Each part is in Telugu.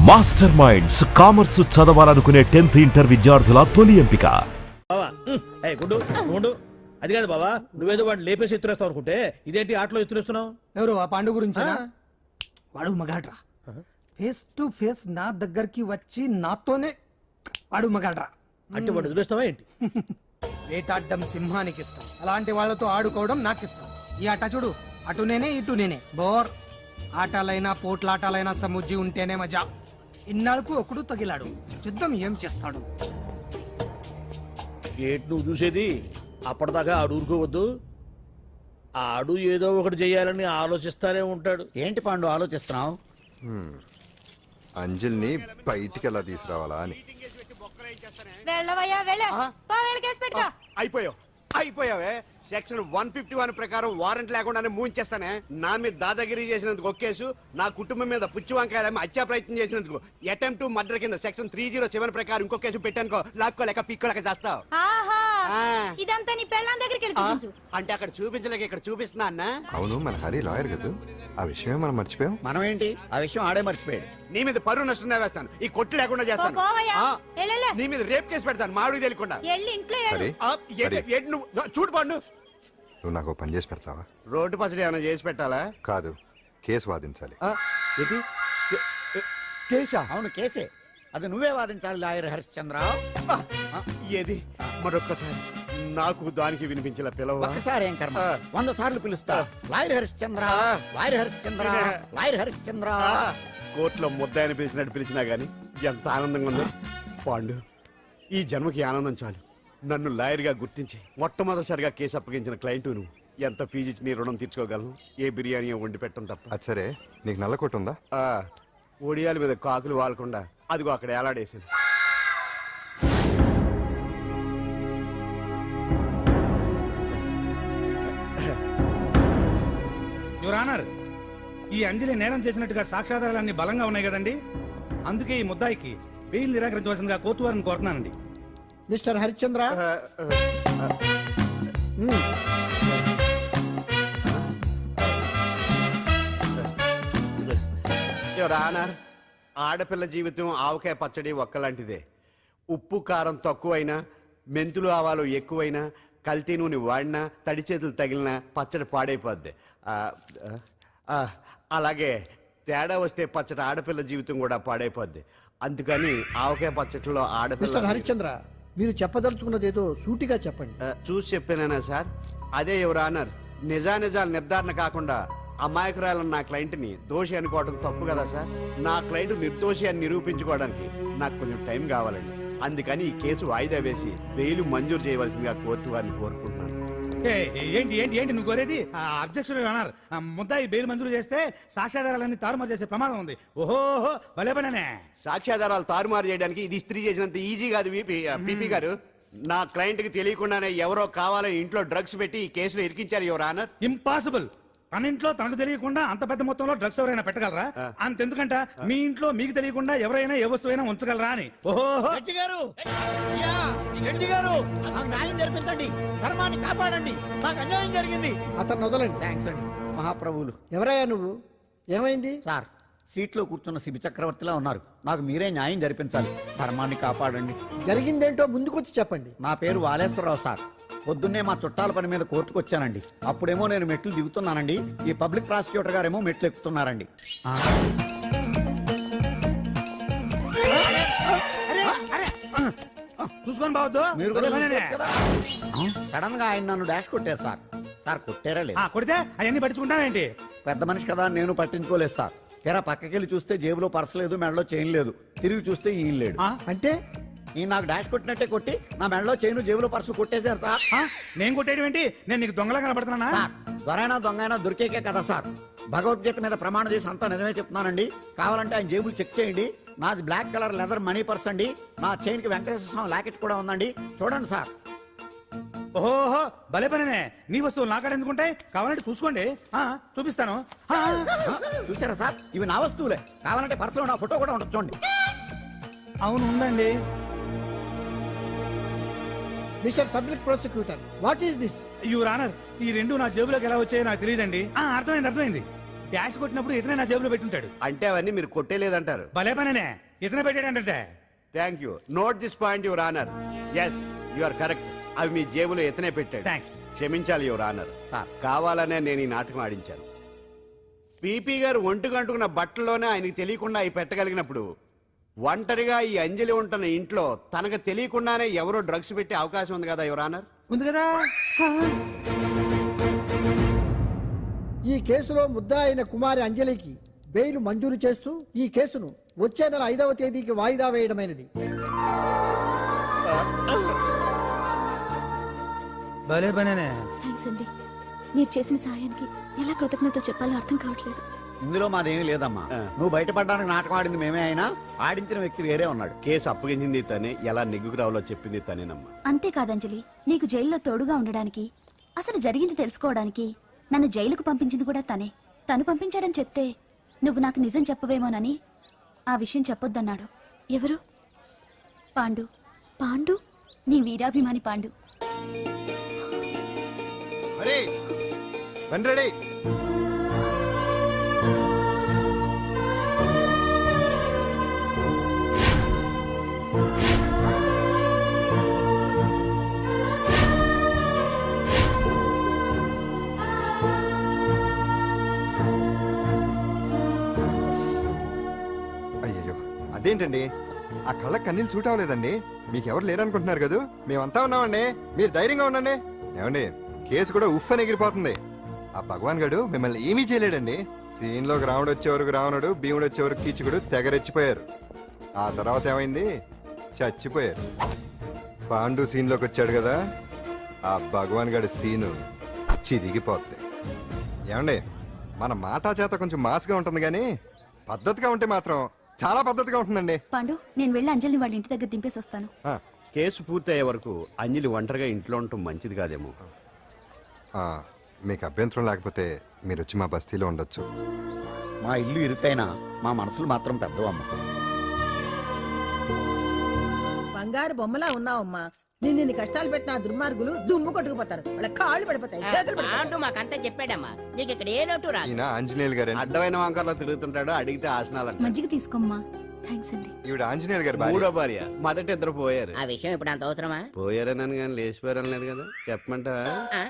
మాస్టర్ మైండ్స్ కామర్స్ చదవాలనుకునే 10th ఇంటర్ విద్యార్థుల తొలి ఎంపిక. అది కాదు బావా, నువ్వేదో వాడు లేపేసి ఎత్తురేస్తావు అనుకుంటే ఇదేంటి ఆటలో ఎత్తురేస్తున్నావు? ఎవరు ఆ పాండు గురించి? వాడు మగాడ్రా. ఫేస్ టు ఫేస్ నా దగ్గరికి వచ్చి నాతోనే వాడు మగాడ్రా. అంటే వాడు వదిలేస్తావా ఏంటి? వేటాడ్డం సింహానికి ఇష్టం, అలాంటి వాళ్ళతో ఆడుకోవడం నాకు ఇష్టం. ఈ ఆట చూడు, అటు నేనే ఇటు నేనే. బోర్. ఆటలైనా పోట్లాటాలైనా సముజ్జి ఉంటేనే మజా. ఇన్నాళ్ళకు ఒకడు తగిలాడు, యుద్ధం ఏం చేస్తాడు? ఏంటి నువ్వు చూసేది? అప్పటిదాకా ఆడు ఊరుకోవద్దు. ఆడు ఏదో ఒకటి చెయ్యాలని ఆలోచిస్తానే ఉంటాడు. ఏంటి పాండు ఆలోచిస్తున్నావు? అంజలిని బయటికి ఎలా తీసుకురావాలా అని. అయిపోయావే. సెక్షన్ 151 ప్రకారం వారెంట్ లేకుండానే మూయించేస్తానే. నా మీద దాదాగిరి చేసినందుకు ఒక కేసు, నా కుటుంబం మీద పుచ్చి వంకాయలేమో హత్యా ప్రయత్నం చేసినందుకు అటెంప్ట్ టు మర్డర్ కింద సెక్షన్ 307 ప్రకారం ఇంకో కేసు పెట్టానుకో, లాక్కోలేక పిక్కోలేక చేస్తావు. ఇదంతా నీ పెళ్ళాం దగ్గరికి వెళ్ళి అంటే అక్కడ చూపించలేక ఇక్కడ చూపిస్తున్నా అన్న. అవును, మన హరి లాయర్ కదా, ఆ విషయమే మనం మర్చిపోయాం. మనం ఏంటి ఆ విషయం ఆడే మర్చిపోయాడు. నీ మీద పరువు నష్టం వేస్తాను, ఈ కొట్టు లేకుండా చేస్తాను. నీ మీద రేప్ కేసు పెడతాను మాడు తెలియకుండా. హరి, నువ్వు చూడు పండు, నువ్వు నాకు పని చేసి పెడతావా? రోడ్డు పచ్చడి ఏమైనా చేసి పెట్టాలా? కాదు, కేసు వాదించాలి. కేసా? అవును కేసే, అది నువ్వే వాదించాలి లాయర్ హరిశ్చంద్ర. ఏది మరొక్కసారి నాకు దానికి వినిపించిన పిలవ. ఒక్కసారి ఏం కర్మ, 100 సార్లు పిలుస్తా. Lawyer Harishchandra, lawyer Harishchandra, lawyer Harishchandra. కోర్టులో ముద్దాయని పిలిచినట్టు పిలిచినా గానీ ఎంత ఆనందంగా ఉందో పాండు. ఈ జన్మకి ఆనందం చాలు. నన్ను లాయర్ గా గుర్తించి మొట్టమొదటిసారిగా కేసు అప్పగించిన క్లయింట్ నువ్వు. ఎంత ఫీజు ఇచ్చి నీ రుణం తీర్చుకోగలను? ఏ బిర్యానీ వండి పెట్టడం తప్ప. అది సరే, నీకు నల్ల కొట్టు ఉందా? ఒడియాల మీద కాకులు వాలకుండా అదిగో అక్కడ ఏలాడేసాను. యువర్ ఆనర్, ఈ అంజలి నేరం చేసినట్టుగా సాక్ష్యాధారాలన్నీ బలంగా ఉన్నాయి కదండి. అందుకే ఈ ముద్దాయికి బెయిల్ నిరాకరించవలసిందిగా కోర్టు వారిని కోరుతున్నానండి. మిస్టర్ హరిశ్చంద్ర, ఆనర్, ఆడపిల్ల జీవితం ఆవకాయ పచ్చడి ఒక్కలాంటిదే. ఉప్పు కారం తక్కువైనా, మెంతులు ఆవాలు ఎక్కువైనా, కల్తీ నూనె వాడినా, తడి చేతులు తగిలినా పచ్చడి పాడైపోద్ది. అలాగే తేడా వస్తే పచ్చడి ఆడపిల్ల జీవితం కూడా పాడైపోద్ది. అందుకని ఆవకాయ పచ్చడిలో ఆడపిల్ల. హరిశ్చంద్ర, మీరు చెప్పదలుచుకున్నది ఏదో సూటిగా చెప్పండి. చూసి చెప్పానా సార్? అదే యువర్ ఆనర్, నిజానిజాలు నిర్ధారణ కాకుండా అమాయకురాలన్న నా క్లయింట్ని దోషి అనుకోవడం తప్పు కదా సార్? నా క్లయింట్ నిర్దోషి అని నిరూపించుకోవడానికి నాకు కొంచెం టైం కావాలండి. అందుకని ఈ కేసు వాయిదా వేసి బెయిల్ మంజూరు చేయవలసిందిగా కోర్టు వారిని కోరుకుంటున్నాను. ఏంటి ఏంటి ఏంటి నువ్వు కోరేది? అబ్జెక్షన్ యువర్ ఆనర్, ముద్దాయి బెయిల్ మంజూరు చేస్తే సాక్ష్యాధారాలన్నీ తారుమారు చేసే ప్రమాదం ఉంది. ఓహో భలే పనేనే. సాక్ష్యాధారాలు తారుమారు చేయడానికి ఇది ఇస్త్రీ చేసినంత ఈజీ కాదు పిపి గారు. నా క్లయింట్ కి తెలియకుండానే ఎవరో కావాలని ఇంట్లో డ్రగ్స్ పెట్టి ఈ కేసులో ఇరికించారు యువర్ ఆనర్. ఇంపాసిబుల్. తన ఇంట్లో తనకు తెలియకుండా అంత పెద్ద మొత్తంలో డ్రగ్స్ ఎవరైనా పెట్టగలరా? అంతెందుకంట మీ ఇంట్లో మీకు తెలియకుండా ఎవరైనా ఏ వస్తువైనా ఉంచగలరా అని. ఓహో గారు, నాకు న్యాయం జరిపించండి, ధర్మాన్ని కాపాడండి, నాకు అన్యాయం జరిగింది. అతను వదలండి. థ్యాంక్స్ అండి మహాప్రభువులు. ఎవరయ్యా నువ్వు? ఏమైంది? సార్, సీట్లో కూర్చున్న శిబి చక్రవర్తిలా ఉన్నారు. నాకు మీరే న్యాయం జరిపించాలి, ధర్మాన్ని కాపాడండి. జరిగిందేంటో ముందుకొచ్చి చెప్పండి. నా పేరు వాలేశ్వరరావు సార్. పొద్దున్నే మా చుట్టాల పని మీద కోర్టుకు వచ్చానండి. అప్పుడేమో నేను మెట్లు దిగుతున్నానండి, ఈ పబ్లిక్ ప్రాసిక్యూటర్ గారేమో మెట్లు ఎక్కుతున్నారండి. చూసుకొని బావద్దు. మీరు సడన్ గా ఆయన నన్ను డాష్ కొట్టారు సార్. సార్ కొట్టారా లేదు? కొడితే అవన్నీ పట్టించుకుంటావేంటి? పెద్ద మనిషి కదా నేను పట్టించుకోలేదు సార్. తెరా పక్కకెళ్ళి చూస్తే జేబులో పర్స్ లేదు, మెడలో చైన్ లేదు. తిరిగి చూస్తే ఈయన లేడు. అంటే నేను నాకు డాష్ కొట్టినట్టే కొట్టి నా మెడలో చైన్ జేబులో పర్సు కొట్టేశారు సార్. నేను కొట్టేయడం ఏంటి? నేను నీకు దొంగలా కనబడుతున్నా? సార్, దొరైనా దొంగైనా దొరికేకే కదా సార్. భగవద్గీత మీద ప్రమాణం చేసి అంతా నిజమే చెప్తున్నానండి. కావాలంటే ఆయన జేబులు చెక్ చేయండి. నాది black colour leather money purse అండి. నా చైన్ కి వెంకటేశ్వర స్వామి లాకెట్ కూడా ఉందండి, చూడండి సార్. ఓహో భలే పనేనే. నీ వస్తువులు నాకాడ ఎందుకుంటాయి? కావాలంటే చూసుకోండి, చూపిస్తాను. చూసారా సార్, ఇవి నా వస్తువులే. కావాలంటే పర్సులో నా ఫోటో కూడా ఉండొచ్చు చూడండి. అవును ఉందండి. Mister public prosecutor, what is this? Your honour, ఈ రెండు నా జేబులోకి ఎలా వచ్చాయో నాకు తెలియదండి. అర్థమైంది. డాష్ కొట్టినప్పుడు ఇతనే నా జేబులో పెట్టుంటాడు. అంటే అవన్నీ మీరు కొట్టేలేదంటారు. భలే పనేనే, ఇతనే పెట్టాడంటే. Thank you. Note this point your honour. Yes you are correct. అవి మీ జేబులో ఎతనే పెట్టాడు. థ్యాంక్స్. క్షమించాలి యువర్ ఆనర్. సార్ కావాలనే నేను ఈ నాటకం ఆడించాను. పీపీ గారు ఒంటికంటుకున్న బట్టల్లోనే ఆయనకి తెలియకుండా అవి పెట్టగలిగినప్పుడు ఒంటరిగా ఈ అంజలి ఉంటున్న ఇంట్లో తనకు తెలియకుండానే ఎవరో డ్రగ్స్ పెట్టే అవకాశం ఉంది కదా యువర్ ఆనర్. ఉంది కదా. ఈ కేసులో ముద్దా అయిన కుమారి అంజలికి బెయిల్ మంజూరు చేస్తూ ఈ కేసును వచ్చే నెల 5వ తేదీకి వాయిదా వేయడమైనది. భలే పనేనే. థ్యాంక్స్ అండి. మీరు చేసిన సహాయానికి ఎలా కృతజ్ఞతలు చెప్పాలో అర్థం కావట్లేదు. ఇందులో మాదేమీ లేదమ్మా. నువ్వు బయటపడడానికి నాటకం ఆడింది మేమే అయినా ఆడించిన వ్యక్తి వేరే ఉన్నాడు. కేసు అప్పగించింది తనే, ఎలా నెగ్గుకు రావాలో చెప్పింది తనేనమ్మా. అంతేకాదు అంజలి, నీకు జైల్లో తోడుగా ఉండడానికి, అసలు జరిగింది తెలుసుకోవడానికి నన్ను జైలుకు పంపించింది కూడా తనే. తను పంపించాడని చెప్తే నువ్వు నాకు నిజం చెప్పవేమోనని ఆ విషయం చెప్పొద్దన్నాడు. ఎవరు? పాండు. పాండు, నీ వీరాభిమాని పాండు. రెడీ. అయ్యయ్యో, అదేంటండి ఆ కళ్ళ కన్నీళ్ళు సూట్ అవ్వలేదండి. మీకెవరు లేరనుకుంటున్నారు కదా, మేమంతా ఉన్నామండి. మీరు ధైర్యంగా ఉండండి. ఏమండి, కేసు కూడా ఉఫ్ అని ఎగిరిపోతుంది. ఆ భగవాన్ గడు మిమ్మల్ని ఏమీ చేయలేడండి. సీన్ లోకి రావణుడు వచ్చేవరకు రావణుడు, భీముడు వచ్చేవరకు కీచుకుడు తెగరెచ్చిపోయారు. ఆ తర్వాత ఏమైంది? చచ్చిపోయారు. పాండు సీన్ లోకి వచ్చాడు కదా, ఆ భగవాన్ గడి సీను చిరిగిపోద్ది. ఏమండి, మన మాటా చేత కొంచెం మాస్గా ఉంటుంది కానీ పద్ధతిగా ఉంటే మాత్రం చాలా పద్ధతిగా ఉంటుందండి. పాండు, నేను వెళ్ళి అంజలిని వాళ్ళ ఇంటి దగ్గర దింపేసి వస్తాను. ఆ, కేసు పూర్తయ్యే వరకు అంజలి ఒంటరిగా ఇంట్లో ఉండటం మంచిది కాదేమో. ఆ, మీకు అభ్యంతరం లేకపోతే మీరు వచ్చి మా బస్తీలో ఉండొచ్చు. మా ఇల్లు ఇరుకైనా మా మనసులు మాత్రం పెద్దవమ్మ. బంగారు బొమ్మలా ఉన్నావమ్మా. నిన్ను కష్టాలు పెట్టిన ఆ దుర్మార్గులు దుమ్ము కొట్టుకుపోతారు. వాళ్ళ కాళ్ళు పడిపోతాయి, చేతులు పడిపోతాయి. మాకంతా చెప్పాడమ్మా, నీకు ఇక్కడ ఏ లోటు రాదు. ఈయన ఆంజనేయులు గారు. అడ్డమైన వంకర్లో తిరుగుతుంటాడు, అడిగితే ఆసనాలంట. మజ్జిగ తీసుకోమ్మా. థ్యాంక్స్ అండి. ఈవిడ ఆంజనేయులు గారు భార్య. మూడో భార్య. మొదట ఇద్దరు పోయారు. ఆ విషయం ఇప్పుడు అంత అవసరమా? పోయారనని కానీ లేచిపోయారని లేదు కదా. చెప్పమంటావా? ఆ?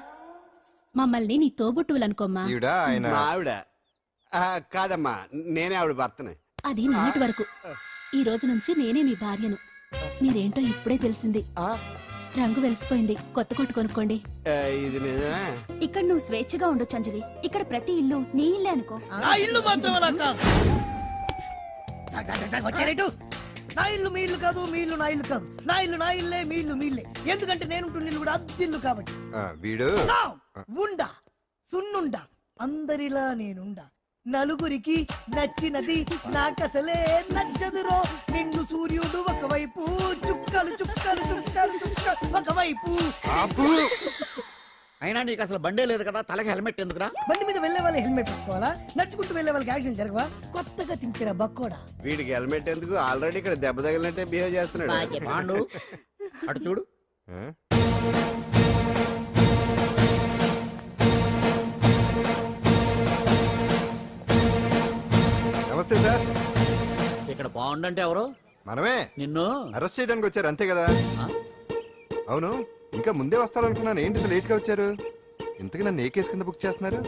మమ్మల్ని నీ తోబుట్టువులనుకోమ్మా. ఈవిడ ఆయన. మా ఆవిడ. కాదమ్మా, నేనే ఆవిడ భర్తనే. అది మొన్నటి వరకు. ఈ రోజు నుంచి నేనే మీ భార్యను. మీరేంటో ఇప్పుడే తెలిసింది. రంగు వెలిసిపోయింది, కొత్త కొట్టు కొనుక్కోండి. ఇది నిజమే. ఇక్కడ నువ్వు స్వేచ్ఛగా ఉండొచ్చు అంజలి. ఇక్కడ ప్రతి ఇల్లు నీ ఇల్లే అనుకో. నా ఇల్లు మాత్రమే నాకు కాదు. వచ్చారేటు? నా ఇల్లు మీ ఇల్లు కాదు, మీ ఇల్లు నా ఇల్లు కాదు. నా ఇల్లు నా ఇల్లే, మీ ఇల్లు మీ ఇల్లే. ఎందుకంటే నేను ఇల్లు కూడా అద్దిల్లు కాబట్టి. వీడు నా ఉండా సున్నుండా అందరిలా నేనుండా. నలుగురికి నచ్చినది నాకసలే నచ్చదురో. నిన్ను సూర్యుడు ఒకవైపు, చుక్కలు చుక్కలు చుక్కలు చుక్కలు ఒకవైపు. అయినా నీకు అసలు బండే లేదు కదా, తలకి హెల్మెట్ ఎందుకురా? బండి మీద వెళ్లే వాళ్ళు హెల్మెట్ పెట్టుకోవాలా? నడుచుకుంటూ వెళ్లే వాళ్ళకి యాక్సిడెంట్ జరగవా? కొత్తగా తింటారా బక్కోడా? వీడికి హెల్మెట్ ఎందుకు? ఆల్రెడీ ఇక్కడ దెబ్బ తగిలినట్టే బిహేవ్ చేస్తున్నాడు. పాండు అటు చూడు. నమస్తే సార్. ఇక్కడ బాగుండంటే ఎవరు? మనమే. నిన్ను అరెస్ట్ చేయడానికి వచ్చారు అంతే కదా? అవును, ఇంకా ముందే వస్తారనుకున్నాను. ఏంటి లేట్ గా వచ్చారు? ఇంతకు నన్ను ఏ కేసు కింద బుక్ చేస్తున్నారు?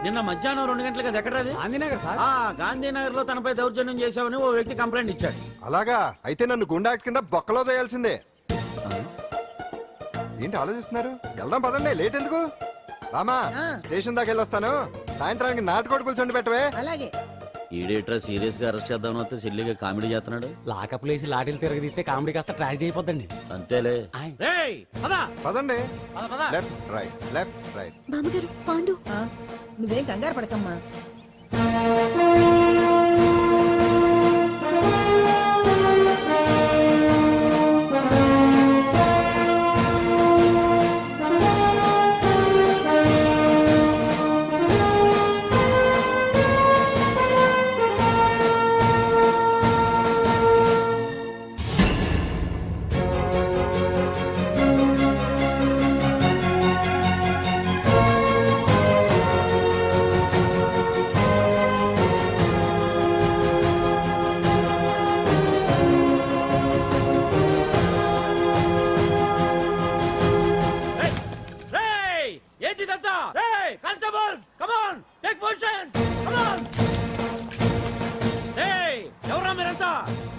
నిన్న మధ్యాహ్నం 2 గంటలకు అది ఎక్కడది? గాంధీనగర్ సార్. గాంధీనగర్ లో తనపై దౌర్జన్యం చేశామని ఓ వ్యక్తి కంప్లైంట్ ఇచ్చాడు. అలాగా? అయితే నన్ను గుండా యాక్ట్ కింద బొక్కలో చేయాల్సిందే. ఏంటి ఆలోచిస్తున్నారు? వెళ్దాం పదండి, లేట్ ఎందుకు? రామా, స్టేషన్ దాకా వెళ్ళొస్తాను. సాయంత్రానికి నాటుకోడి పులుసు వండి పెట్టవే. అలాగే. ఈడేట్రా సీరియస్ గా అరెస్ట్ చేద్దామని వస్తే సిల్లిగా కామెడీ చేస్తున్నాడు. లాకప్ లేసి లాటిల్ తిరగదీస్తే కామెడీ కాస్త ట్రాజడీ అయిపోద్దండి. అంతేలే. పదండి. Left right, left right. బామ్మగారు, పాండు. నువ్వేం కంగారు పడకమ్మా.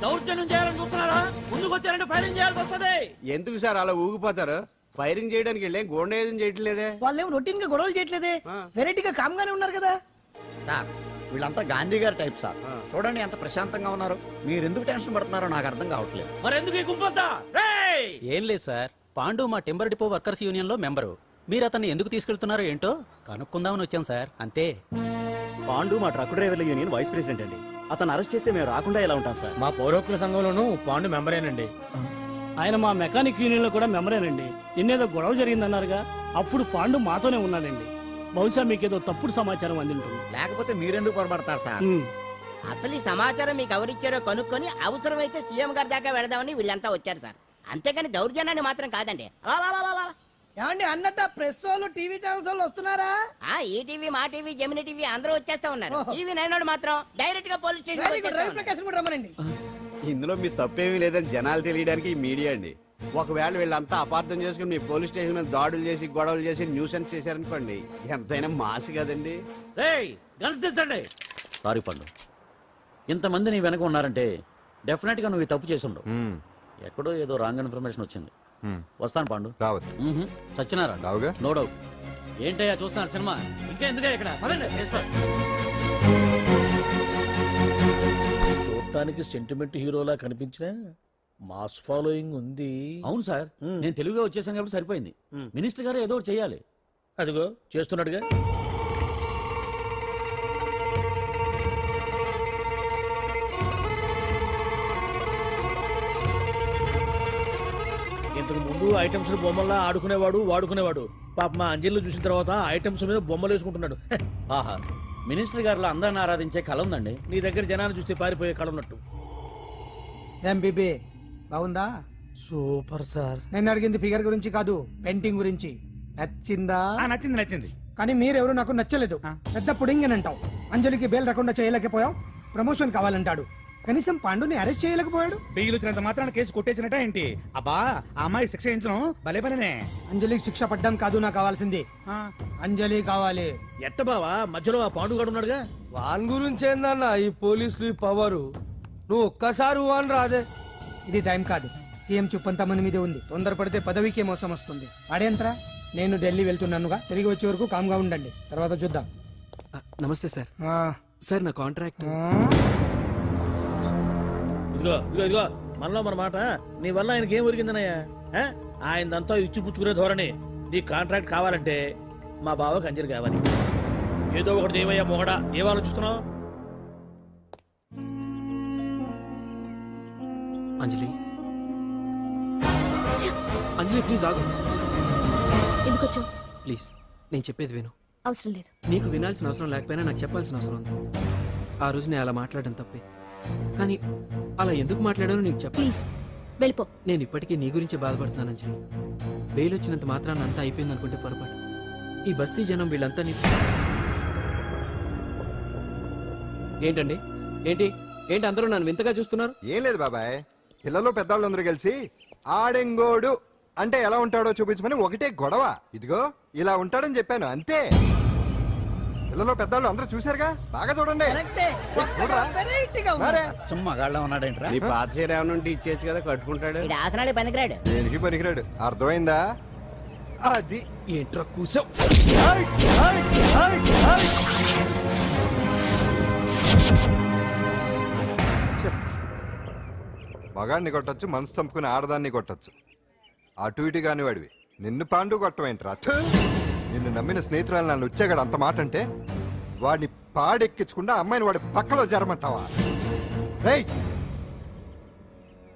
దౌర్జన్యం చేయాలని చూస్తున్నారా? ముందుకు వచ్చారంటే ఫైరింగ్ చేయాల్సి వస్తుంది. ఎందుకు సార్ అలా ఊగిపోతారు? ఫైరింగ్ చేయడానికి వెళ్ళే గోండేజం చేయట్లేదే. వాళ్ళేం రొటీన్ గా గొడవలు చేయట్లేదే, వెరైటీగా కామ్గానే ఉన్నారు కదా. సార్ వీళ్ళంతా గాంధీ గారి టైప్ సార్. చూడండి ఎంత ప్రశాంతంగా ఉన్నారు. మీరు ఎందుకు టెన్షన్ పడుతున్నారో నాకు అర్థం కావట్లేదు. మరి ఎందుకు ఈ గుంపంతా? రేయ్! ఏం లేదు సార్, పాండు మా టింబర్ డిపో వర్కర్స్ యూనియన్ లో మెంబరు. మీరు అతన్ని ఎందుకు తీసుకెళ్తున్నారో ఏంటో కనుక్కుందామని వచ్చాం సార్, అంతే. పాండు మా ట్రక్ డ్రైవర్ల యూనియన్ వైస్ ప్రెసిడెంట్ అండి. అతను అరెస్ట్ చేస్తే మేము రాకుండా ఎలా ఉంటాం సార్? మా పౌరోక్తుల సంఘంలోనూ పాండు మెంబరేనండి. ఆయన మా మెకానిక్ యూనియన్ లో కూడా మెంబరేనండి. నిన్నేదో గొడవ జరిగిందన్నారుగా, అప్పుడు పాండు మాతోనే ఉన్నాడండి. బహుశా మీకేదో తప్పుడు సమాచారం అందింటుంది. లేకపోతే మీరెందుకు పొరపడతారు సార్? అసలు ఈ సమాచారం మీకు ఎవరిచ్చారో కనుక్కొని అవసరమైతే సీఎం గారి దాకా వెళదామని వీళ్ళంతా వచ్చారు సార్. అంతేకాని దౌర్జన్యాన్ని మాత్రం కాదండి. ఏమండి అన్నట్టు ప్రెస్ వాళ్ళు టీవీ ఛానల్స్ వాళ్ళు వస్తున్నారా? ఈ టీవీ, మా టీవీ, జెమిని టీవీ అందరూ వచ్చేస్తా ఉన్నారు. టీవీ నైన్ మాత్రం డైరెక్ట్ గా పోలీస్ స్టేషన్. రమ్మనండి. ఇందులో మీ తప్పేమీ లేదని జనాలు తెలియడానికి ఈ మీడియా అండి. ఒకవేళ వీళ్ళంతా అపార్థం చేసుకుని మీ పోలీస్ స్టేషన్ మీద దాడులు చేసి గొడవలు చేసి న్యూసెన్స్ చేశారనుకోండి, ఎంతైనా మాసి కదండి. రేయ్, గన్స్ తెచ్చండి. సారీ పండు, ఇంతమంది నీ వెనక ఉన్నారంటే డెఫినెట్ గా నువ్వు ఈ తప్పు చేసి ఉండవు. ఎక్కడో ఏదో రాంగ్ ఇన్ఫర్మేషన్ వచ్చింది. వస్తాను పాండు. రావద్దు. చచ్చినారా? రావుగా. No doubt. ఏంటయ్యా చూస్తున్నారు సినిమా? ఇంకా ఎందుకే ఇక్కడ? పదండి. చూడటానికి సెంటిమెంట్ హీరోలా కనిపించిన మాస్ ఫాలోయింగ్ ఉంది. అవును సార్, నేను తెలుగుగా వచ్చేసాను కాబట్టి సరిపోయింది. మినిస్టర్ గారు ఏదో ఒకటి చేయాలి. అదిగో చేస్తున్నాడుగా. ఇంతకు ముందు ఐటమ్స్ బొమ్మల్లా ఆడుకునేవాడు, వాడుకునేవాడు. పాప మా అంజలిలో చూసిన తర్వాత ఐటమ్స్ మీద బొమ్మలు వేసుకుంటున్నాడు. ఆహా, మినిస్టర్ గారిలో అందరిని ఆరాధించే కళ ఉందండి. నీ దగ్గర జనాన్ని చూస్తే పారిపోయే కళ ఉన్నట్టు. ఏం బీబీ బాగుందా? Super sir. నేను అడిగింది ఫిగర్ గురించి కాదు, పెయింటింగ్ గురించి. నచ్చిందా? నచ్చింది నచ్చింది. కానీ మీరెవరు నాకు నచ్చలేదు. పెద్ద పుడింగ్ అంటావు. అంజలికి బెయిల్ రాకుండా చేయలేకపోయావు. ప్రమోషన్ కావాలంటాడు. కనీసం పాండుని అరెస్ట్ చేయలేకపోయాడు. బెయిల్ వచ్చినంత మాత్రాన కేసు కొట్టేసినట్ట ఏంటి? అబ్బా, ఆ అమ్మాయి శిక్ష వేయించడం భలే పనినే. అంజలికి శిక్ష పడ్డం కాదు నాకు కావాల్సింది. అంజలి కావాలి. ఎట్ట బావా, మధ్యలో ఆ పాండుగాడు ఉన్నాడుగా. వాన్ గురించి ఏందన్నా ఈ పోలీసులు పవరు? నువ్వు ఒక్కసారి వాన్ రాదే. ఇది టైం కాదు. సీఎం చూపంతా మన మీదే ఉంది. తొందరపడితే పదవికే మోసం వస్తుంది. అడేంత్రా, నేను ఢిల్లీ వెళ్తున్నానుగా. తిరిగి వచ్చే వరకు కామ్గా ఉండండి, తర్వాత చూద్దాం. నమస్తే సార్. సార్ నా కాంట్రాక్ట్. ఇదిగో ఇదిగో ఇదిగో, మనలో మన మాట. నీ వల్ల ఆయనకి ఏం ఒరిగిందనయ్యా? ఆయనదంతా ఇచ్చి పుచ్చుకునే ధోరణి. నీ కాంట్రాక్ట్ కావాలంటే మా బావకి అంజలి కావాలి. ఏదో ఒకటి ఏమయ్యా మొగడా, ఏం ఆలోచిస్తున్నావు? అంజలి, అంజలి ప్లీజ్ ఆగు. ఎందుకు వచ్చావు? ప్లీజ్ నేను చెప్పేది విను. అవసరం లేదు. నీకు వినాల్సిన అవసరం లేకపోయినా నాకు చెప్పాల్సిన అవసరం ఉంది. ఆ రోజు నేను అలా మాట్లాడడం తప్పే, కానీ అలా ఎందుకు మాట్లాడానో నీకు చెప్ప. ప్లీజ్ వెళ్ళిపో. నేను ఇప్పటికీ నీ గురించి బాధపడుతున్నాను అంజలి. బెయిల్ వచ్చినంత మాత్రాన్ని అంతా అయిపోయింది అనుకుంటే పొరపాటు. ఈ బస్తీ జనం వీళ్ళంతా ఏంటండి? ఏంటి ఏంటి అందరూ నన్ను వింతగా చూస్తున్నారు? ఏం లేదు బాబాయ్, పిల్లలు పెద్దవాళ్ళందరూ కలిసి ఆడెంగోడు అంటే ఎలా ఉంటాడో చూపించమని ఒకటే గొడవ. ఇదిగో ఇలా ఉంటాడని చెప్పాను అంతే. పిల్లలు పెద్దవాళ్ళు అందరూ చూశారుగా, బాగా చూడండి. మరే. మగాళ్ళ ఉన్నాడేంట్రా? నీ పాత చీర ఏమైనా ఉంటే ఇచ్చేచ్చు కదా, కట్టుకుంటాడు. ఇది ఆసనాలే పనికిరాడు. దేనికి పనికిరాడు, అర్థమైందా? అది ఏంట్రా కూసావ్? మగాడిని కొట్టొచ్చు, మనసు చంపుకుని ఆడదాన్ని కొట్టొచ్చు. అటు ఇటు కాని వాడివి నిన్ను పాండు కొట్టమేంట్రా? నిన్ను నమ్మిన స్నేహితురాలు నన్ను వచ్చాగాడు అంత మాట అంటే వాడిని పాడెక్కించకుండా అమ్మాయిని వాడి పక్కలో జరమంటావా? రేయ్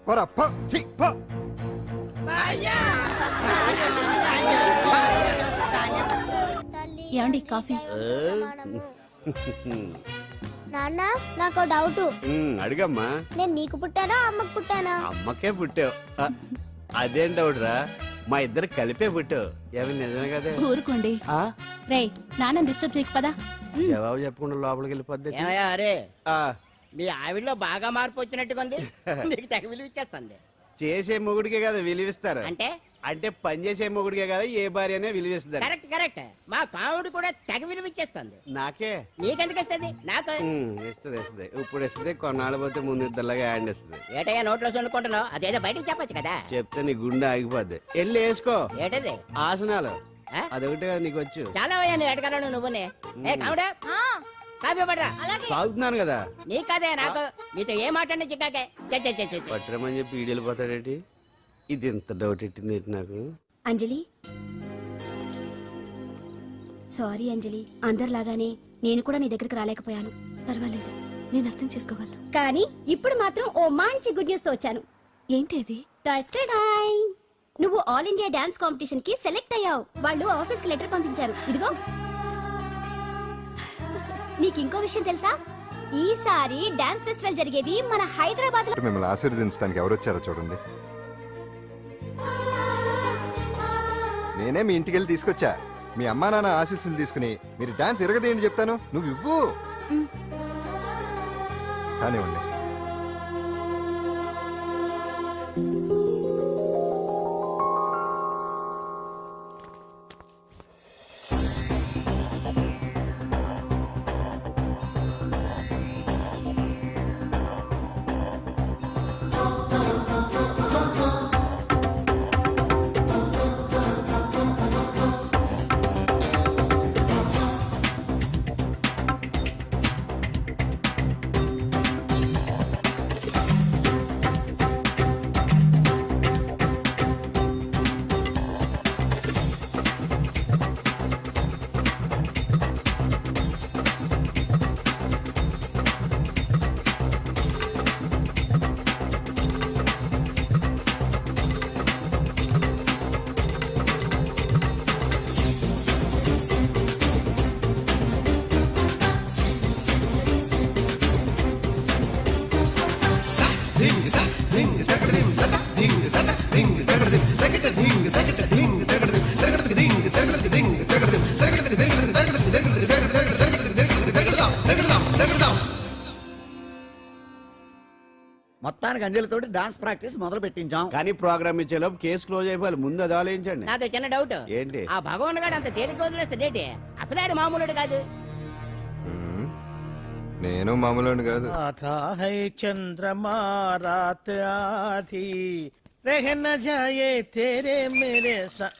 పోరా, పో, ఛీ, పో. ఏమండి కాఫీ? నాన్న నాకు డౌట్. అడిగమ్మా. నేను నీకు పుట్టానా అమ్మకు పుట్టానా? అమ్మకే పుట్టావు. అదేం డౌట్ రా, మా ఇద్దరు కలిపే పుట్టావు. ఏమి నిజమే కదే. ఊరుకోండి. రేయ్, నాన్న డిస్టర్బ్ చేయకు పదా. జవాబు చెప్పకుండా లోపలికి వెళ్ళిపోద్ది. ఏమయ్యా అరే, మీ ఆవిడలో బాగా మార్పు వచ్చినట్టుగా ఉంది. నీకు తెగ విలువ ఇచ్చేస్తుంది. చేసే మొగుడికే కదా విలువిస్తారు. అంటే అంటే పనిచేసే మొగుడికే కదా ఏ భార్య అనే విలువేస్తుంది కరెక్ట్ కరెక్ట్ మా కావుడు కూడా తెగ విలువిచ్చేస్తుంది. నాకే నీకెందుకు ఇస్తుంది? నాకు ఇస్తుంది ఇప్పుడు ఇస్తుంది, కొన్నాళ్ళు పోతే ముందు ఇద్దరులాగా హ్యాండ్ ఇస్తుంది. ఏటయ్యా నోట్లో చల్లుకుంటున్నావు? అదేదో బయటికి చెప్పొచ్చు కదా. చెప్తే నీ గుండె ఆగిపోద్ది. వెళ్ళి వేసుకో ఏటది? ఆసనాలు. ఆ? అదొకటే కదా నీకు వచ్చు. చాలా అయ్యా నువ్వు ఎడగలను నువ్వునే. ఏ కావుడా కాఫీ పడరా. తాగుతున్నాను కదా. నీ కదే నాకు నీతో ఏ మాట్లాడి చిక్కాకే. పట్టరమని చెప్పి ఈడు వెళ్ళిపోతాడేటి. ఇది ఎంత డౌట్ ఎట్టింది ఏంటి నాకు. అంజలి, సారీ అంజలి, అందరిలాగానే నేను కూడా నీ దగ్గరికి రాలేకపోయాను. పర్వాలేదు, నేను అర్థం చేసుకోగలను. కానీ ఇప్పుడు మాత్రం ఓ మంచి గుడ్ న్యూస్ తో వచ్చాను. ఏంటి అది? నువ్వు ఆల్ ఇండియా డాన్స్ కాంపిటీషన్ కి సెలెక్ట్ అయ్యావు. వాళ్ళు ఆఫీస్ కి లెటర్ పంపించారు. ఇదిగో. నీకు ఇంకో విషయం తెలుసా? ఈసారి డాన్స్ ఫెస్టివల్ జరిగేది మన హైదరాబాద్ లో. మిమ్మల్ని ఆశీర్వదించడానికి ఎవరు వచ్చారో చూడండి. నేనే మీ ఇంటికి వెళ్ళి తీసుకొచ్చా. మీ అమ్మా నాన్న ఆశీస్సులు తీసుకుని మీరు డాన్స్ ఎరగదేంటి చెప్తాను. నువ్వు ఇవ్వు. కానివ్వండి. మొత్తానికి అంజలితోటి డాన్స్ ప్రాక్టీస్ మొదలు పెట్టించాం. కానీ ప్రోగ్రామ్ ఇచ్చేలోపు కేసు క్లోజ్ అయిపోవాలి. ముందు అది ఆలోచించండి. నాతో చిన్న డౌట్. ఏంటి? ఆ భగవాన్ గారు అంత తేలిక వదిలేస్తాడేటి? అసలు ఆడు మామూలుడు కాదు. నేను మామూలు కాదు. आता है चंद्रमा रात आधी रह न जाए तेरे मेरे साथ.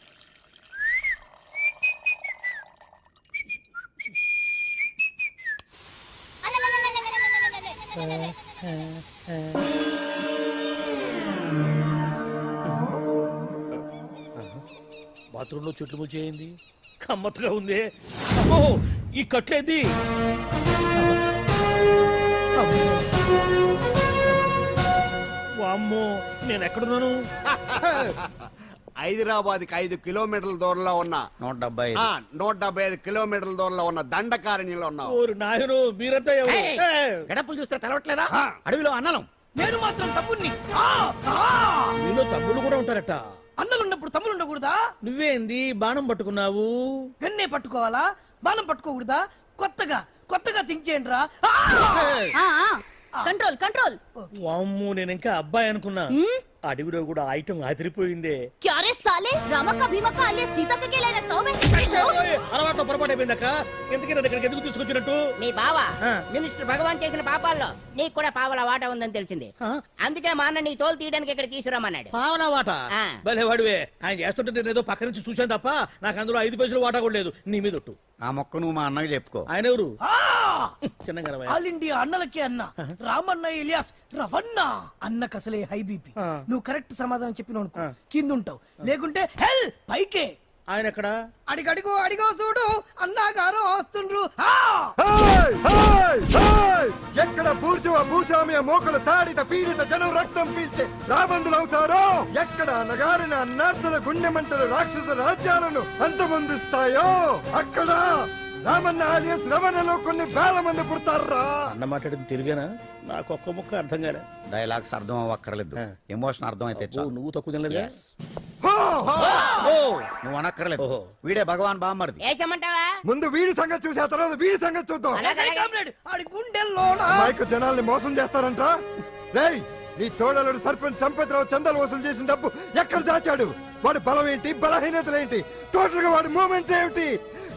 బాత్రూంలో చెట్లు ముల్చేయింది. కమ్మత్తుగా ఉంది. అమ్మో, ఈ కట్లేంది? వామ్మో, నేను ఎక్కడున్నాను? హైదరాబాద్ కి 5 కిలోమీటర్ల దూరంలో ఉన్న 175. 175 కిలోమీటర్ల దూరంలో ఉన్న దండకారణ్యంలో ఉన్నావు. ఓరు నాయను, మీరంతా ఎవరు? గడపలు చూస్తే తెలవట్లేదా? అడవిలో అన్నలం. నేను మాత్రం తమ్ముణ్ణి. మీలో తమ్ముళ్ళు కూడా ఉంటారట. అన్నలున్నప్పుడు తమ్ముడు ఉండకూడదా? నువ్వేంది బాణం పట్టుకున్నావు? గన్నే పట్టుకోవాలా? బాణం పట్టుకోకూడదా? కొత్తగా థింక్ చేయండి రా. Control control. వామ్మో, నేను ఇంకా అబ్బాయి అనుకున్నా. అడవిలో కూడా ఐటమ్ అదిరిపోయిందే. క్యారే సాలే, రామక్క భీమక్క అల్లే సీతక్క కేలేనా స్టవ్ అలవాటు పొరపాటు అయిపోయిందక్క. ఎందుకు నన్ను ఇక్కడికి ఎందుకు తీసుకొచ్చినట్టు? మీ బావా మినిస్టర్ భగవాన్ చేసిన పాపాల్లో నీకు కూడా పావల వాటా ఉందని తెలిసింది. అందుకే మా అన్న నీ తోలు తీయడానికి ఇక్కడ తీసుకురామన్నాడు. పావలా వాటా? ఆ. భలే వాడివే. ఆయన చేస్తుంటే నేను ఏదో పక్క నుంచి చూశాను తప్ప నాకు అందులో 5 పైసలు వాటా కూడా లేదు. నీ మీద ఒట్టు. ఆ మొక్క నువ్వు మా అన్నకి చెప్పుకో. ఆయన ఎవరు? చిన్నగా ఆల్ ఇండియా అన్నలకి అన్న రామన్న ఇలియాస్ రవన్న. అన్నకు అసలే హై బీపీ. నువ్వు కరెక్ట్ సమాధానం చెప్పిన కింద ఉంటావు, లేకుంటే హెల్ పైకే. ఆయన ఎక్కడ? అడిగో చూడు, అన్నగారు వస్తుండ్రు. ఎక్కడ బూర్జువ భూస్వామ్య మోకలు తాడిత పీడిత జనం రక్తం పీల్చే రాబందులవుతారో, ఎక్కడ నగారిన అన్నార్థుల గుండె మంటలు రాక్షస రాజ్యాలను అంతమొందిస్తాయో, అక్కడ రామన్న ఆలియస్ రమణలో కొన్ని వేల మంది పుడతారా. అన్న మాట్లాడింది తెలుగేనా? నాకు ఒక్క ముక్క అర్థం కాలే. డైలాగ్స్ అర్థం అవ్వక్కర్లేదు, ఎమోషన్ అర్థం అయితే చాలు. నువ్వు తక్కువ తినలేదా? నువ్వు అనక్కర్లేదు. వీడే భగవాన్ బామ్మర్ది. వేసమంటావా? ముందు వీడి సంగతి చూసే తర్వాత వీడి సంగతి చూద్దాం. ఆడి గుండెల్లో అమాయక జనాల్ని మోసం చేస్తారంట. రేయ్, నీ తోడలుడు సర్పంచ్ సంపత్రావు చందాలు వసూలు చేసిన డబ్బు ఎక్కడ దాచాడు? వాడి బలం ఏంటి, బలహీనతలు ఏంటి, టోటల్ గా వాడి మూమెంట్స్ ఏమిటి?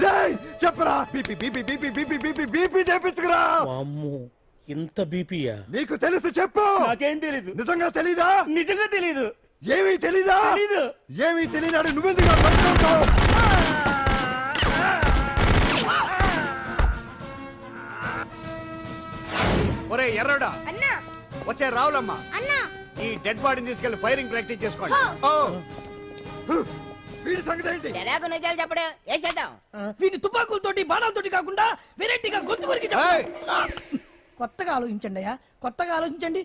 రేయ్ చెప్పరా. BP BP BP BP BP BP తెప్పించుకురా. అమ్మో ఇంత బీపీయా? నీకు తెలుసు చెప్పు. నాకేం తెలీదు. నిజంగా తెలీదా? నిజంగా తెలీదు. ఏమీ తెలీదా? తెలీదు. ఏమీ తెలియనాడు నువ్వెందుకు ఆ పని చేస్తావు? ఒరే ఎర్రడా, అన్నా వచ్చే రావులమ్మ, అన్నా ఈ డెడ్ బాడీని తీసుకెళ్లి ఫైరింగ్ ప్రాక్టీస్ చేసుకోండి. వీడి సంగతి ఏంటి? ఎలాగో నిజాలు చెప్పడు వేసేద్దాం. వీని తుపాకులతోటి బాణాలతోటి కాకుండా వెరైటీగా గొంతు వరకు ఏయ్! కొత్తగా ఆలోచించండి అయ్యా, కొత్తగా ఆలోచించండి.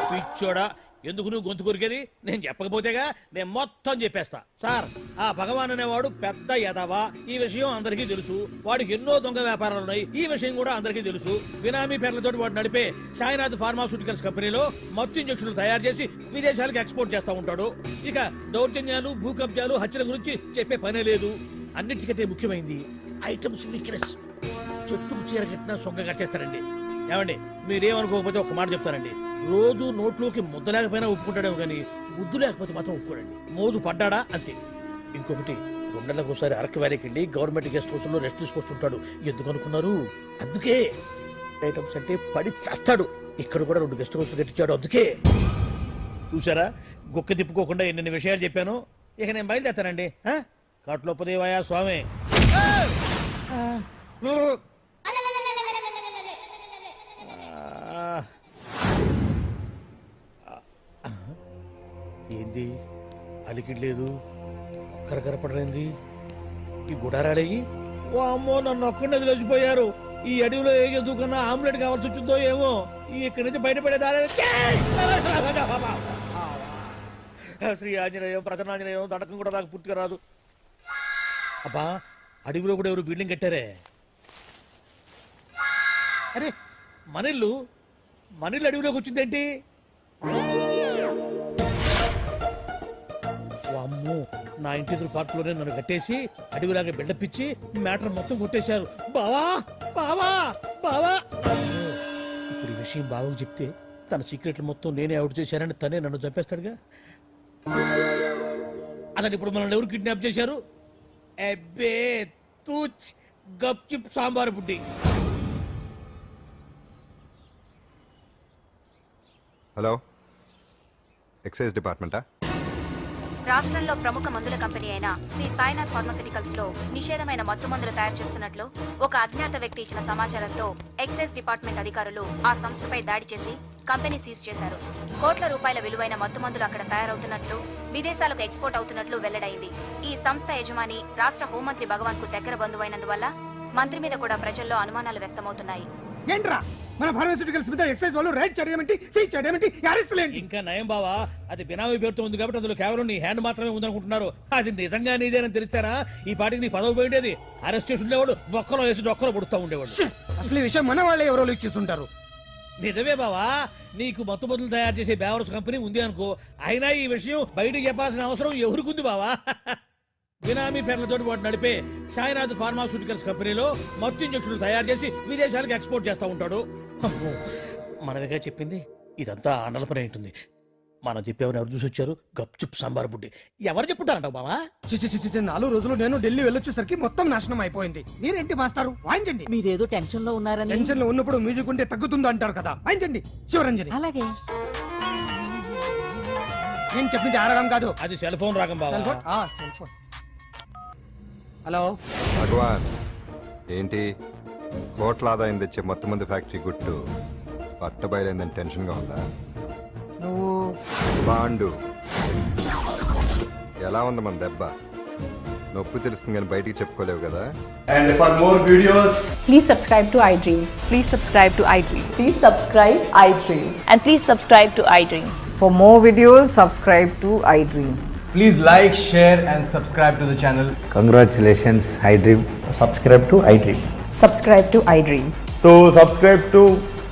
పిచ్చోడా, ఎందుకు నువ్వు గొంతు కొరికేది? నేను చెప్పకపోతేగా నేను మొత్తం చెప్పేస్తా. సార్, ఆ భగవాన్ అనేవాడు పెద్ద యదవా, ఈ విషయం అందరికీ తెలుసు. వాడికి ఎన్నో దొంగ వ్యాపారాలు ఉన్నాయి, ఈ విషయం కూడా అందరికీ తెలుసు. బినామీ పేర్లతోటి వాడు నడిపే సాయినాథ్ ఫార్మాస్యూటికల్స్ కంపెనీలో మత్తు ఇంజక్షన్లు తయారు చేసి విదేశాలకు ఎక్స్పోర్ట్ చేస్తా ఉంటాడు. ఇక దౌర్జన్యాలు, భూ కబ్జాలు, హత్యల గురించి చెప్పే పనే లేదు. అన్నిటికంటే ముఖ్యమైనది ఐటమ్స్ వీక్నెస్. చెట్టుకు చీర కట్టినా సొంగ కట్టేస్తారండి. ఏమండి, మీరేమనుకోకపోతే ఒక మాట చెప్తారండి. రోజు నోట్లోకి ముద్ద లేకపోయినా ఒప్పుకుంటాడేమో కానీ ముద్దు లేకపోతే మాత్రం ఒప్పుకోడండి. మోజు పడ్డాడా అంతే. ఇంకొకటి, 2 నెలలకు ఒకసారి అరకు వ్యాలీకి వెళ్ళి గవర్నమెంట్ గెస్ట్ హౌస్ లో రెస్ట్ తీసుకొస్తుంటాడు. ఎందుకు అనుకున్నారు? అందుకే. ఐటమ్స్ అంటే పడి చేస్తాడు. ఇక్కడ కూడా 2 గెస్ట్ హౌస్ కట్టించాడు. అందుకే. చూసారా, గుక్క తిప్పుకోకుండా ఎన్ని విషయాలు చెప్పాను. ఇక నేను బయలుదేరుతానండి. కాట్లోపదేవాయ స్వామి. ఏంది అలికిడ్లేదు, ఒక్కరు కనపడలేంది? ఈ గుడారాడయ్యి ఓ అమ్మో నన్ను ఒక్కడిని వదిలేసిపోయారు. ఈ అడవిలో ఏ ఎదుగుకన్నా ఆమ్లెట్ కావాల్సి వచ్చిందో ఏమో. ఇక్కడి నుంచి బయటపడేదారే. శ్రీ ఆంజనేయం, ప్రసన్నాంజనేయం, తడకం కూడా నాకు పూర్తిగా రాదు. అబ్బా, అడవిలో కూడా ఎవరు బిల్డింగ్ కట్టారే? అరే, మనిల్లు అడవిలోకి వచ్చిందేంటి? అమ్మో, నా ఇంటి ఎదురు పార్కులోనే నన్ను కట్టేసి అడవిలాగా బిల్డపిచ్చి మ్యాటర్ మొత్తం కొట్టేశారు. బావా బావా బావా. ఇప్పుడు ఈ విషయం బావకు చెప్తే తన సీక్రెట్లు మొత్తం నేనే అవుట్ చేశానని తనే నన్ను చంపేస్తాడుగా. అతను ఇప్పుడు మనల్ని ఎవరు కిడ్నాప్ చేశారు? అబ్బే తూచ్, గప్ చిప్ సాంబార్ బుడ్డి. హలో, ఎక్సైజ్ డిపార్ట్మెంటా? రాష్ట్రంలో ప్రముఖ మందుల కంపెనీ అయిన శ్రీ సాయినాథ్ ఫార్మాస్యూటికల్స్ లో నిషేధమైన మత్తు మందులు తయారు చేస్తున్నట్లు ఒక అజ్ఞాత వ్యక్తి ఇచ్చిన సమాచారంతో ఎక్సైజ్ డిపార్ట్మెంట్ అధికారులు ఆ సంస్థపై దాడి చేసి కంపెనీ సీజ్ చేశారు. కోట్ల రూపాయల విలువైన మత్తు మందులు అక్కడ తయారవుతున్నట్లు, విదేశాలకు ఎక్స్పోర్ట్ అవుతున్నట్లు వెల్లడైంది. ఈ సంస్థ యజమాని రాష్ట్ర హోంమంత్రి భగవాన్ కు దగ్గర బంధువైనందువల్ల మంత్రి మీద కూడా ప్రజల్లో అనుమానాలు వ్యక్తమవుతున్నాయి. ఏంట్రా మన ఫార్మాస్యూటికల్స్ మీద ఎక్సైజ్ వాళ్ళు రైడ్ చేయడమేంటి, సీజ్ చేయడమేంటి, అరెస్టులు ఏంటి? ఇంకా నయం బావా, అది బినామీ పేరుతో ఉంది కాబట్టి అందులో కేవలం నీ హ్యాండ్ మాత్రమే ఉందనుకుంటున్నారు. అది నిజంగా నీదేనని తెలిస్తారా ఈ పాటికి నీ పదవి పోయిండేది. అరెస్ట్ చేసి ఉండేవాడు, బొక్కలో వేసి డొక్కలో పుడుతూ ఉండేవాడు. అసలు ఈ విషయం మన వాళ్ళే ఎవరో ఇచ్చేస్తుంటారు. నిజమే బావా, నీకు మత్తు మందులు తయారు చేసే బేవర్స్ కంపెనీ ఉంది అనుకో, అయినా ఈ విషయం బయటకు చెప్పాల్సిన అవసరం ఎవరికుంది బావా? బినామీ పేర్లతో వాడు నడిపే సాయినాథ్ ఫార్మాస్యూటికల్స్ కంపెనీలో మత్తు ఇంజక్షన్లు తయారు చేసి విదేశాలకు ఎక్స్పోర్ట్ చేస్తూ ఉంటాడు. అమ్మో, మనమేగా చెప్పింది. ఇదంతా ఆండల పని ఉంటుంది. మనం చెప్పేవని ఎవరు చూసి వచ్చారు? గప్చుప్ సాంబార్ బుడ్డి. ఎవరు చెప్పుంటారంటావు బావా? 4 రోజులు నేను ఢిల్లీ వెళ్ళొచ్చేసరికి మొత్తం నాశనం అయిపోయింది. మీరేంటి మాస్టారు, వాయించండి. మీరేదో టెన్షన్ లో ఉన్నారని. టెన్షన్ లో ఉన్నప్పుడు మ్యూజిక్ ఉంటే తగ్గుతుందో అంటారు కదా, వాయించండి శివరంజని. అలాగే. నేను చెప్పింది ఆరగం కాదు, అది సెల్ ఫోన్ రాగం బావా. Cell phone. హలో భగవాన్, ఏంటి కోట్ల ఆదాయం తెచ్చే మొత్తం మంది ఫ్యాక్టరీ గుట్టు పట్టబయలైందని టెన్షన్గా ఉందా? నువ్వు బాండు ఎలా ఉంది మన దెబ్బ? నొప్పి తెలుస్తుంది కానీ బయటికి చెప్పుకోలేవు కదా. And for more videos, please subscribe to iDream. Please subscribe to iDream. Please subscribe iDream. And please subscribe to iDream. For more videos, subscribe to iDream. please like, share and subscribe to the channel. Congratulations, iDream. Subscribe to iDream. Subscribe to iDream. So subscribe to